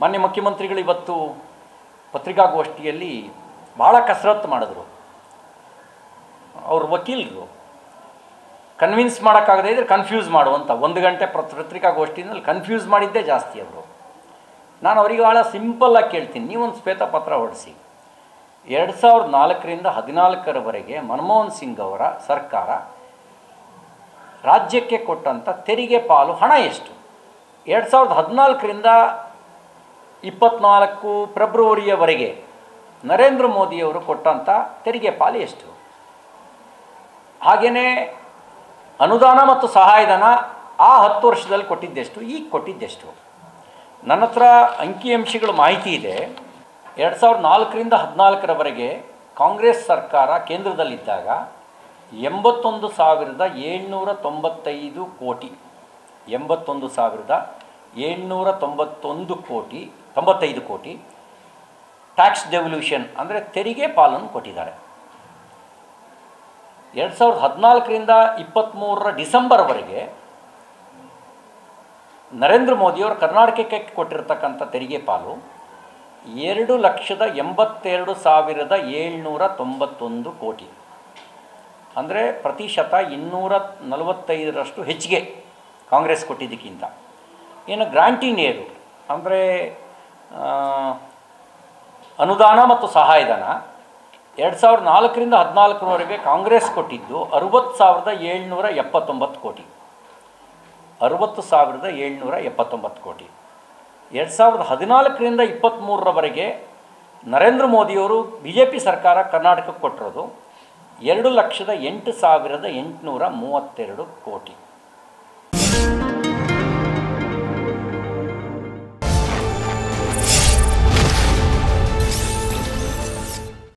ಮಾನ್ಯ ಮುಖ್ಯಮಂತ್ರಿಗಳು ಇವತ್ತು ಪತ್ರಿಕಾಗೋಷ್ಠಿಯಲ್ಲಿ ಭಾಳ ಕಸರತ್ತು ಮಾಡಿದ್ರು. ಅವ್ರ ವಕೀಲರು ಕನ್ವಿನ್ಸ್ ಮಾಡೋಕ್ಕಾಗದೇ ಇದ್ದರೆ ಕನ್ಫ್ಯೂಸ್ ಮಾಡುವಂಥ 1 ಗಂಟೆ ಪತ್ರಿಕಾಗೋಷ್ಠಿನಲ್ಲಿ ಕನ್ಫ್ಯೂಸ್ ಮಾಡಿದ್ದೇ ಜಾಸ್ತಿ ಅವರು. ನಾನು ಅವರಿಗೆ ಭಾಳ ಸಿಂಪಲ್ಲಾಗಿ ಕೇಳ್ತೀನಿ, ನೀವೊಂದು ಶ್ವೇತಪತ್ರ ಹೊರಡಿಸಿ. 2004ರಿಂದ 2014ರವರೆಗೆ ಮನಮೋಹನ್ ಸಿಂಗ್ ಅವರ ಸರ್ಕಾರ ರಾಜ್ಯಕ್ಕೆ ಕೊಟ್ಟಂಥ ತೆರಿಗೆ ಪಾಲು ಹಣ ಎಷ್ಟು? 2014ರಿಂದ 24 ಫೆಬ್ರವರಿಯವರೆಗೆ ನರೇಂದ್ರ ಮೋದಿಯವರು ಕೊಟ್ಟಂಥ ತೆರಿಗೆ ಪಾಲು ಎಷ್ಟು? ಹಾಗೆಯೇ ಅನುದಾನ ಮತ್ತು ಸಹಾಯಧನ ಆ 10 ವರ್ಷದಲ್ಲಿ ಕೊಟ್ಟಿದ್ದೆಷ್ಟು, ಈಗ ಕೊಟ್ಟಿದ್ದೆಷ್ಟು? ನನ್ನ ಹತ್ರ ಅಂಕಿಅಂಶಗಳ ಮಾಹಿತಿ ಇದೆ. 2004ರಿಂದ 2014ರವರೆಗೆ ಕಾಂಗ್ರೆಸ್ ಸರ್ಕಾರ ಕೇಂದ್ರದಲ್ಲಿದ್ದಾಗ 81,795 ಕೋಟಿ 81,795 ಕೋಟಿ ಟ್ಯಾಕ್ಸ್ ಡೆವಲ್ಯೂಷನ್ ಅಂದರೆ ತೆರಿಗೆ ಪಾಲನ್ನು ಕೊಟ್ಟಿದ್ದಾರೆ. 2014ರಿಂದ 23ರ ಡಿಸೆಂಬರ್ವರೆಗೆ ನರೇಂದ್ರ ಮೋದಿಯವರು ಕರ್ನಾಟಕಕ್ಕೆ ಕೊಟ್ಟಿರ್ತಕ್ಕಂಥ ತೆರಿಗೆ ಪಾಲು 2,82,791 ಕೋಟಿ, ಅಂದರೆ ಪ್ರತಿಶತ 245ರಷ್ಟು ಹೆಚ್ಚಿಗೆ ಕಾಂಗ್ರೆಸ್ ಕೊಟ್ಟಿದ್ದಕ್ಕಿಂತ. ಏನು ಗ್ರಾಂಟಿನ್ ಏರು ಅಂದರೆ ಅನುದಾನ ಮತ್ತು ಸಹಾಯಧನ 2004ರಿಂದ 2014ರವರೆಗೆ ಕಾಂಗ್ರೆಸ್ ಕೊಟ್ಟಿದ್ದು 60,779 ಕೋಟಿ. 60,779 ಕೋಟಿ. 2014ರಿಂದ 23ರವರೆಗೆ ನರೇಂದ್ರ ಮೋದಿಯವರು BJP ಸರ್ಕಾರ ಕರ್ನಾಟಕಕ್ಕೆ ಕೊಟ್ಟಿರೋದು 2,08,832 ಕೋಟಿ.